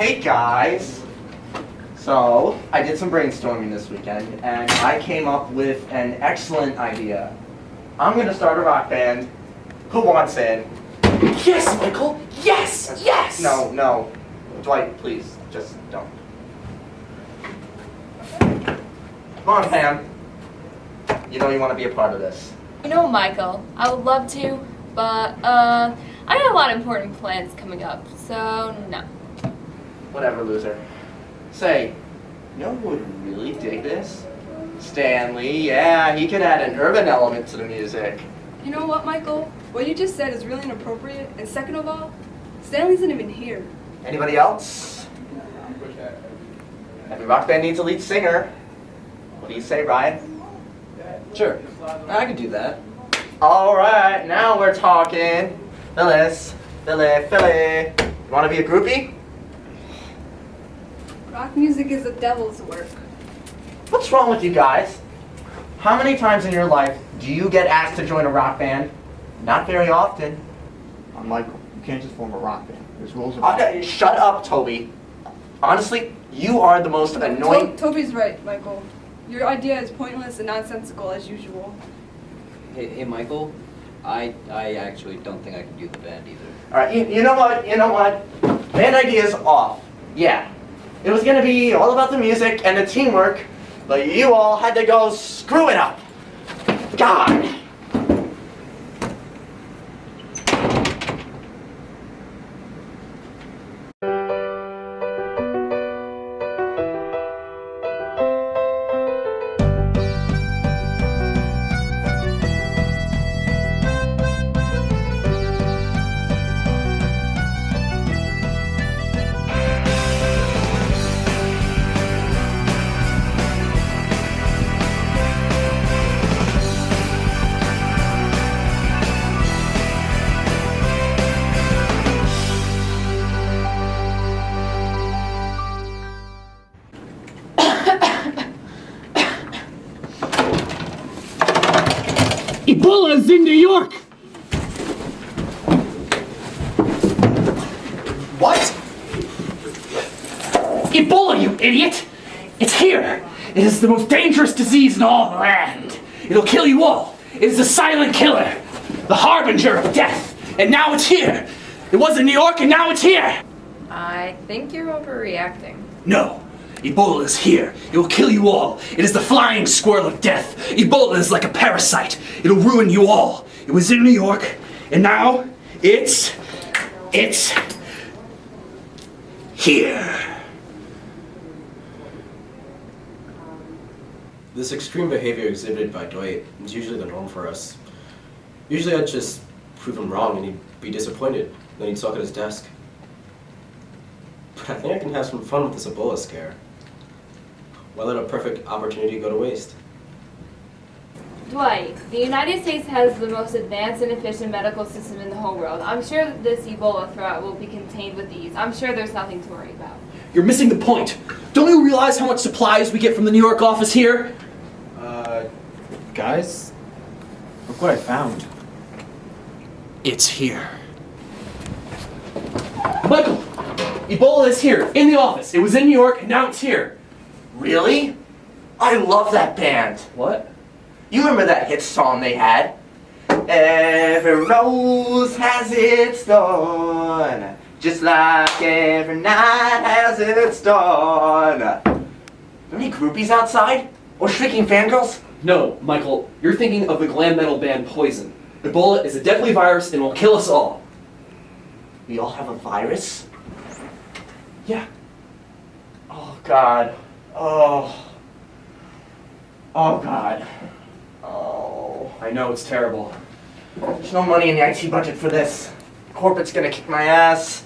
Hey guys! So, I did some brainstorming this weekend, and I came up with an excellent idea. I'm gonna start a rock band. Who wants in? Yes, Michael! Yes! Yes! No. Dwight, please, just don't. Come on, Pam. You know you want to be a part of this. You know, Michael, I would love to, but I got a lot of important plans coming up, so no. Whatever, loser. Say, you know who would really dig this? Stanley, yeah, he could add an urban element to the music. You know what, Michael? What you just said is really inappropriate, and second of all, Stanley isn't even here. Anybody else? Every rock band needs a lead singer. What do you say, Ryan? Sure, I can do that. Alright, now we're talking. Phyllis. You want to be a groupie? Rock music is the devil's work. What's wrong with you guys? How many times in your life do you get asked to join a rock band? Not very often. Michael, you can't just form a rock band. There's rules about it. Okay, shut up, Toby. Honestly, you are the most annoying... Toby's right, Michael. Your idea is pointless and nonsensical as usual. Hey, Michael, I actually don't think I can do the band either. Alright, you know what? Band idea's off. Yeah. It was gonna be all about the music and the teamwork, but you all had to go screw it up. God! Ebola's in New York! What? Ebola, you idiot! It's here! It is the most dangerous disease in all the land. It'll kill you all. It is a silent killer, the harbinger of death. And now it's here. It was in New York and now it's here. I think you're overreacting. No. Ebola is here. It will kill you all. It is the flying squirrel of death. Ebola is like a parasite. It'll ruin you all. It was in New York, and now it's here. This extreme behavior exhibited by Dwight is usually the norm for us. Usually I'd just prove him wrong and he'd be disappointed, then he'd sulk at his desk. But I think I can have some fun with this Ebola scare. Why let a perfect opportunity go to waste? Dwight, the United States has the most advanced and efficient medical system in the whole world. I'm sure that this Ebola threat will be contained with ease. I'm sure there's nothing to worry about. You're missing the point. Don't you realize how much supplies we get from the New York office here? Guys, look what I found. It's here. Michael! Ebola is here, in the office. It was in New York, and now it's here. Really? I love that band. What? You remember that hit song they had? Every rose has its thorn, just like every night has its dawn. Are there any groupies outside? Or shrieking fangirls? No, Michael, you're thinking of the glam metal band Poison. Ebola is a deadly virus and will kill us all. We all have a virus? Yeah. Oh, God. Oh. Oh, God. Oh. I know, it's terrible. There's no money in the IT budget for this. Corporate's gonna kick my ass.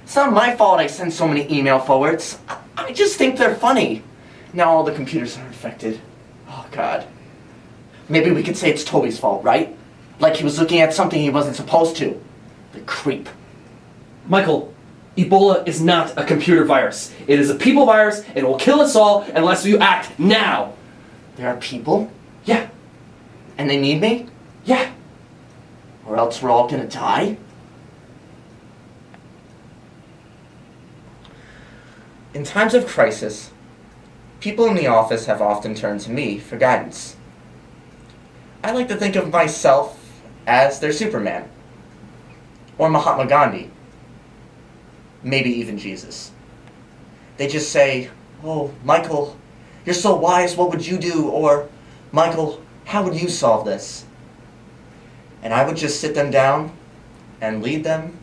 It's not my fault I send so many email forwards. I just think they're funny. Now all the computers are infected. Oh, God. Maybe we could say it's Toby's fault, right? Like he was looking at something he wasn't supposed to. The creep. Michael, Ebola is not a computer virus. It is a people virus, and it will kill us all unless you act now. There are people? Yeah. And they need me? Yeah. Or else we're all gonna die? In times of crisis, people in the office have often turned to me for guidance. I like to think of myself as their Superman, or Mahatma Gandhi, maybe even Jesus. They just say, "Oh, Michael, you're so wise, what would you do?" Or, "Michael, how would you solve this?" And I would just sit them down and lead them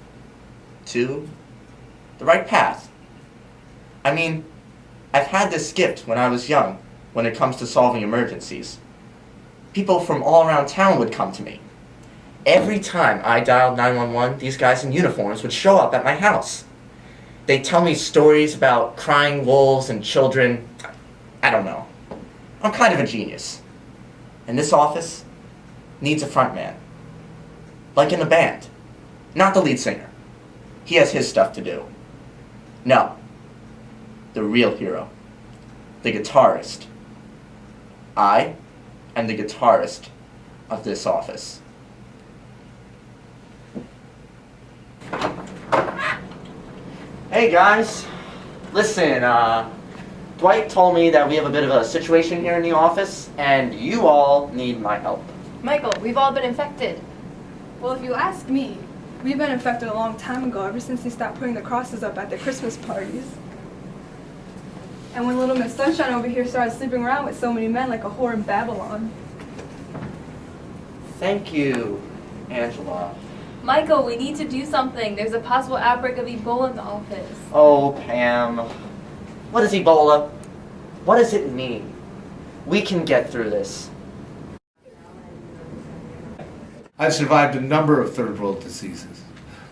to the right path. I mean, I've had this gift when I was young when it comes to solving emergencies. People from all around town would come to me. Every time I dialed 911, these guys in uniforms would show up at my house. They'd tell me stories about crying wolves and children. I don't know. I'm kind of a genius. And this office needs a front man. Like in a band. Not the lead singer. He has his stuff to do. No. The real hero. The guitarist. I am the guitarist of this office. Hey guys, listen, Dwight told me that we have a bit of a situation here in the office, and you all need my help. Michael, we've all been infected. Well, if you ask me, we've been infected a long time ago, ever since they stopped putting the crosses up at the Christmas parties. And when Little Miss Sunshine over here started sleeping around with so many men like a whore in Babylon. Thank you, Angela. Michael, we need to do something. There's a possible outbreak of Ebola in the office. Oh, Pam. What is Ebola? What does it mean? We can get through this. I've survived a number of third world diseases.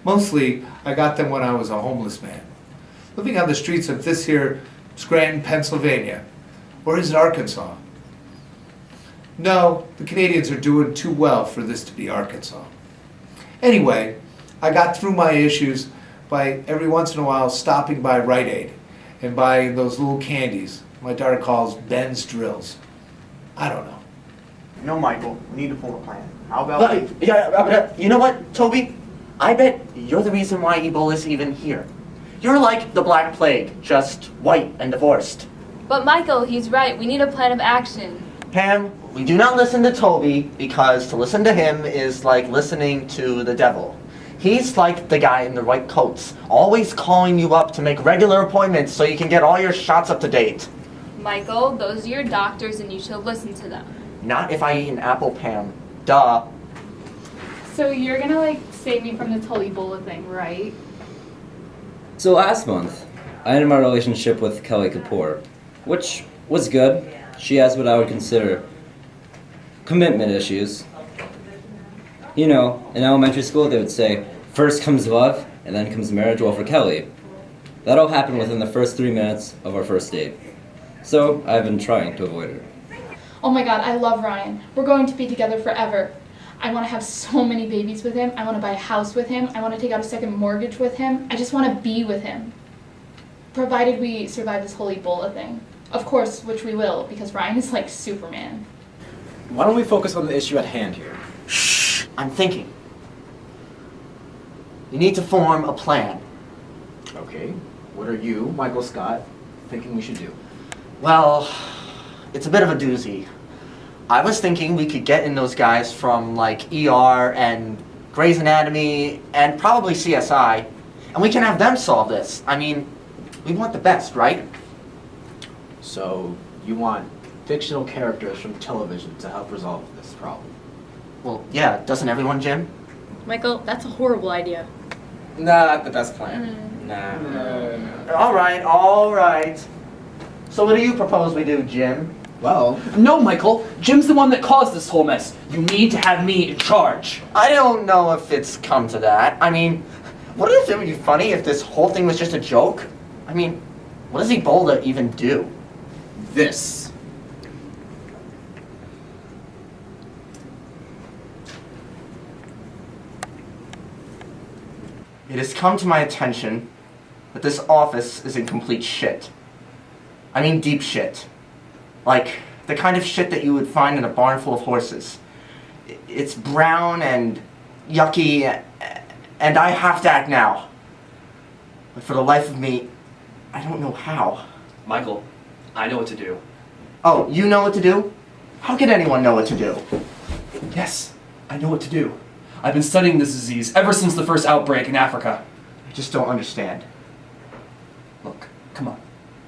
Mostly, I got them when I was a homeless man, living on the streets of this here Scranton, Pennsylvania. Or is it Arkansas? No, the Canadians are doing too well for this to be Arkansas. Anyway, I got through my issues by every once in a while stopping by Rite Aid and buying those little candies my daughter calls Ben's Drills. I don't know. No, Michael, we need to form a plan. How about... You know what, Toby? I bet you're the reason why Ebola's even here. You're like the Black Plague, just white and divorced. But Michael, he's right. We need a plan of action. Pam, we do not listen to Toby because to listen to him is like listening to the devil. He's like the guy in the white coats, always calling you up to make regular appointments so you can get all your shots up to date. Michael, those are your doctors and you should listen to them. Not if I eat an apple, Pam. Duh. So you're gonna save me from this whole Ebola thing, right? So last month, I ended my relationship with Kelly Kapoor, which was good. She has what I would consider commitment issues. You know, in elementary school they would say, first comes love, and then comes marriage. Well, for Kelly, that all happened within the first 3 minutes of our first date. So I've been trying to avoid her. Oh my god, I love Ryan. We're going to be together forever. I want to have so many babies with him. I want to buy a house with him. I want to take out a second mortgage with him. I just want to be with him. Provided we survive this whole Ebola thing. Of course, which we will, because Ryan is like Superman. Why don't we focus on the issue at hand here? Shh, I'm thinking. You need to form a plan. Okay, what are you, Michael Scott, thinking we should do? Well, it's a bit of a doozy. I was thinking we could get in those guys from ER and Grey's Anatomy and probably CSI, and we can have them solve this. I mean, we want the best, right? So, you want fictional characters from television to help resolve this problem? Well, yeah, doesn't everyone, Jim? Michael, that's a horrible idea. Not the best plan. Nah. All right. So what do you propose we do, Jim? Well, No, Michael. Jim's the one that caused this whole mess. You need to have me in charge. I don't know if it's come to that. I mean, what if it would be funny if this whole thing was just a joke? I mean, what does Ebola even do? this. It has come to my attention that this office is in complete shit. I mean deep shit. Like the kind of shit that you would find in a barn full of horses. It's brown and yucky, and I have to act now. But for the life of me, I don't know how. Michael, I know what to do. Oh, you know what to do? How can anyone know what to do? Yes, I know what to do. I've been studying this disease ever since the first outbreak in Africa. I just don't understand. Look, come on.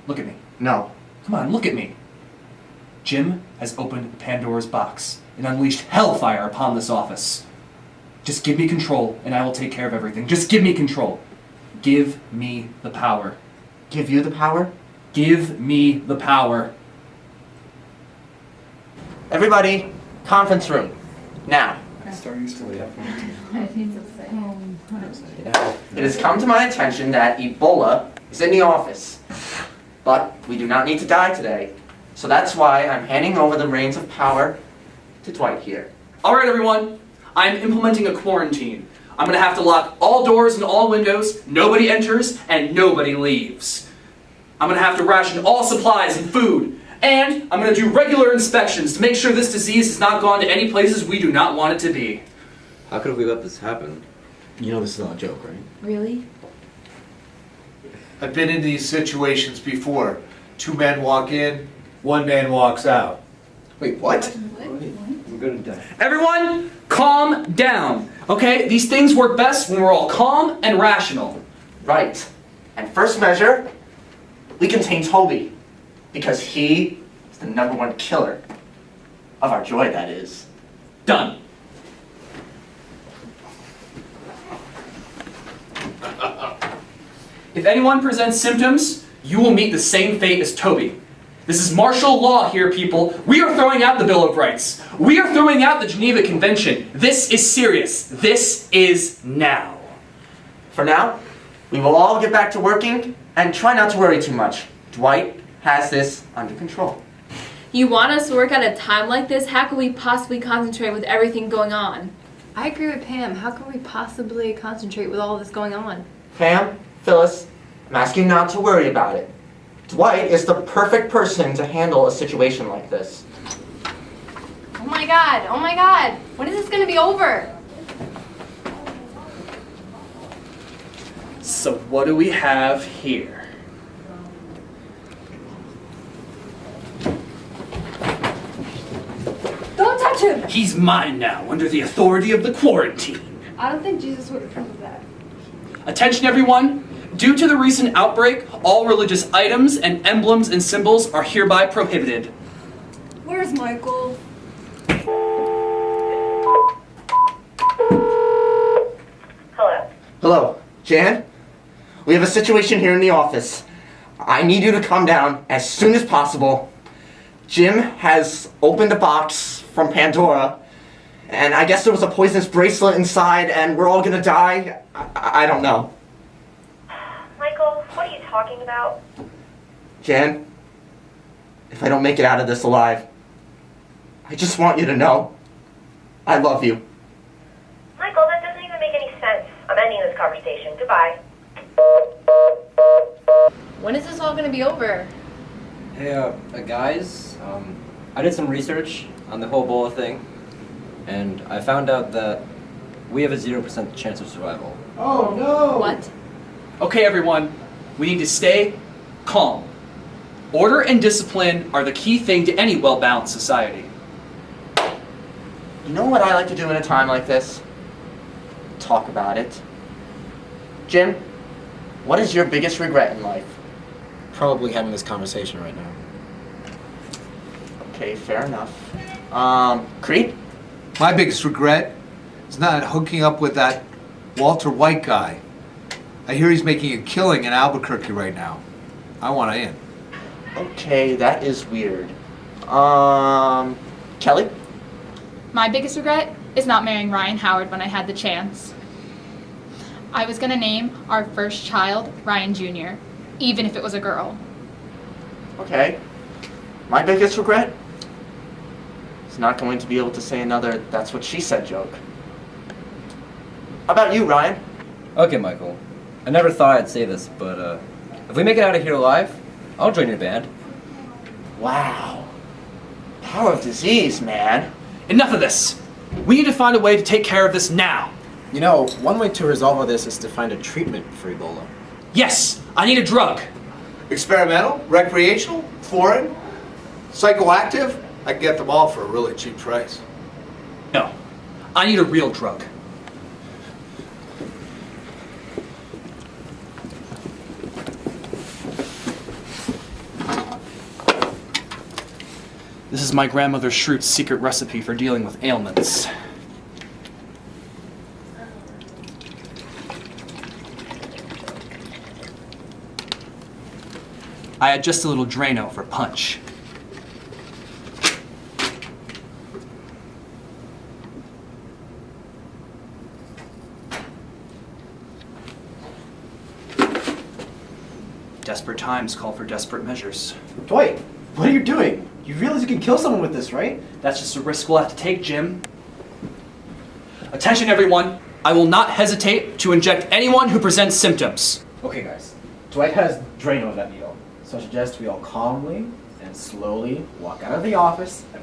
Look at me. No. Come on, look at me. Jim has opened Pandora's box and unleashed hellfire upon this office. Just give me control and I will take care of everything. Just give me control. Give me the power. Give you the power? Give me the power. Everybody, conference room. Now. It has come to my attention that Ebola is in the office. But we do not need to die today. So that's why I'm handing over the reins of power to Dwight here. All right, everyone. I'm implementing a quarantine. I'm going to have to lock all doors and all windows, nobody enters, and nobody leaves. I'm going to have to ration all supplies and food. And I'm going to do regular inspections to make sure this disease has not gone to any places we do not want it to be. How could we let this happen? You know this is not a joke, right? Really? I've been in these situations before. 2 men walk in, 1 man walks out. Wait, what? We're gonna die. Everyone, calm down. Okay? These things work best when we're all calm and rational. Right. And first measure, we contain Toby. Because he is the #1 killer of our joy, that is. Done. If anyone presents symptoms, you will meet the same fate as Toby. This is martial law here, people. We are throwing out the Bill of Rights. We are throwing out the Geneva Convention. This is serious. This is now. For now, we will all get back to working and try not to worry too much. Dwight has this under control. You want us to work at a time like this? How could we possibly concentrate with everything going on? I agree with Pam. How can we possibly concentrate with all this going on? Pam, Phyllis, I'm asking you not to worry about it. Dwight is the perfect person to handle a situation like this. Oh my god, when is this gonna be over? So what do we have here? Don't touch him! He's mine now, under the authority of the quarantine. I don't think Jesus would approve of that. Attention everyone! Due to the recent outbreak, all religious items and emblems and symbols are hereby prohibited. Where's Michael? Hello. Hello, Jan? We have a situation here in the office. I need you to come down as soon as possible. Jim has opened a box from Pandora, and I guess there was a poisonous bracelet inside, and we're all gonna die. I don't know. Michael, what are you talking about? Jan, if I don't make it out of this alive, I just want you to know I love you. Michael, that doesn't even make any sense. I'm ending this conversation. Goodbye. When is this all gonna be over? Hey, guys, I did some research on the whole Ebola thing, and I found out that we have a 0% chance of survival. Oh no! What? Okay everyone, we need to stay calm. Order and discipline are the key thing to any well-balanced society. You know what I like to do in a time like this? Talk about it. Jim, what is your biggest regret in life? Probably having this conversation right now. Okay, fair enough. Creed? My biggest regret is not hooking up with that Walter White guy. I hear he's making a killing in Albuquerque right now. I want in. Okay, that is weird. Kelly? My biggest regret is not marrying Ryan Howard when I had the chance. I was gonna name our first child Ryan Jr., even if it was a girl. Okay. My biggest regret is not going to be able to say another "that's what she said" joke. How about you, Ryan? Okay, Michael. I never thought I'd say this, but if we make it out of here alive, I'll join your band. Wow. Power of disease, man. Enough of this! We need to find a way to take care of this now. You know, one way to resolve all this is to find a treatment for Ebola. Yes, I need a drug. Experimental, recreational, foreign, psychoactive. I can get them all for a really cheap price. No. I need a real drug. This is my grandmother Schroot's secret recipe for dealing with ailments. I had just a little Drano for punch. Desperate times call for desperate measures. Dwight, what are you doing? You realize you can kill someone with this, right? That's just a risk we'll have to take, Jim. Attention, everyone. I will not hesitate to inject anyone who presents symptoms. Okay, guys. Dwight has Drano in that needle, so I suggest we all calmly and slowly walk out of the office and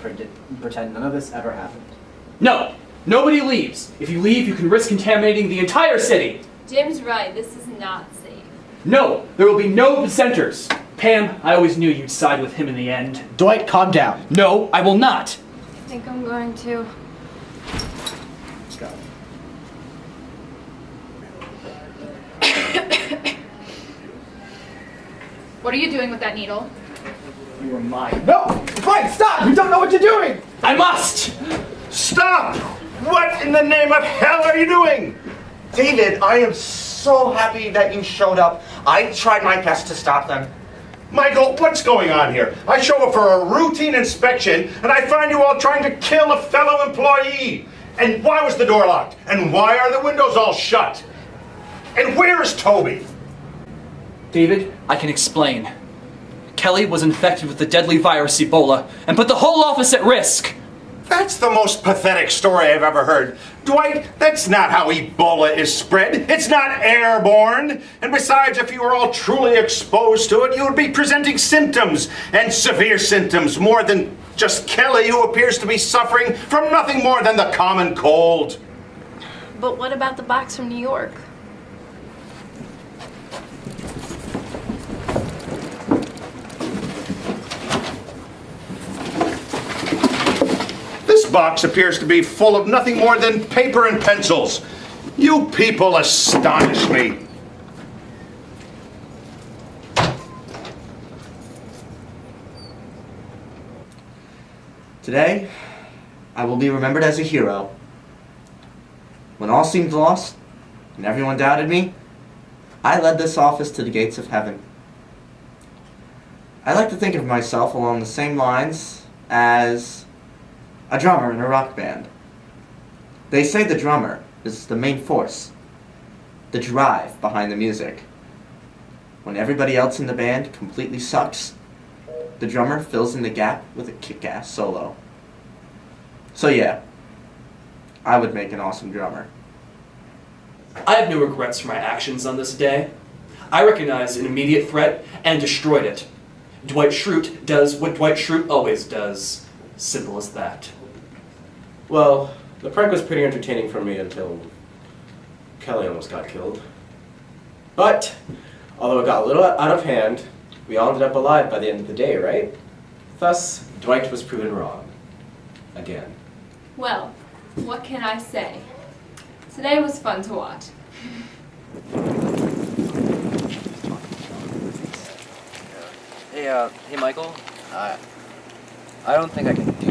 pretend none of this ever happened. No! Nobody leaves. If you leave, you can risk contaminating the entire city. Jim's right. This is not safe. No! There will be no dissenters. Pam, I always knew you'd side with him in the end. Dwight, calm down. No, I will not. I think I'm going to. Let's go. What are you doing with that needle? You are mine. No! Dwight, stop! You don't know what you're doing! I must! Stop! What in the name of hell are you doing? David, I am so happy that you showed up. I tried my best to stop them. Michael, what's going on here? I show up for a routine inspection, and I find you all trying to kill a fellow employee. And why was the door locked? And why are the windows all shut? And where is Toby? David, I can explain. Kelly was infected with the deadly virus Ebola and put the whole office at risk. That's the most pathetic story I've ever heard. Dwight, that's not how Ebola is spread. It's not airborne. And besides, if you were all truly exposed to it, you would be presenting symptoms, and severe symptoms, more than just Kelly, who appears to be suffering from nothing more than the common cold. But what about the box from New York? This box appears to be full of nothing more than paper and pencils. You people astonish me. Today, I will be remembered as a hero. When all seemed lost and everyone doubted me, I led this office to the gates of heaven. I like to think of myself along the same lines as a drummer in a rock band. They say the drummer is the main force, the drive behind the music. When everybody else in the band completely sucks, the drummer fills in the gap with a kick-ass solo. So yeah, I would make an awesome drummer. I have no regrets for my actions on this day. I recognized an immediate threat and destroyed it. Dwight Schrute does what Dwight Schrute always does. Simple as that. Well, the prank was pretty entertaining for me until Kelly almost got killed. But, although it got a little out of hand, we all ended up alive by the end of the day, right? Thus, Dwight was proven wrong. Again. Well, what can I say? Today was fun to watch. Hey, Michael. I don't think I can do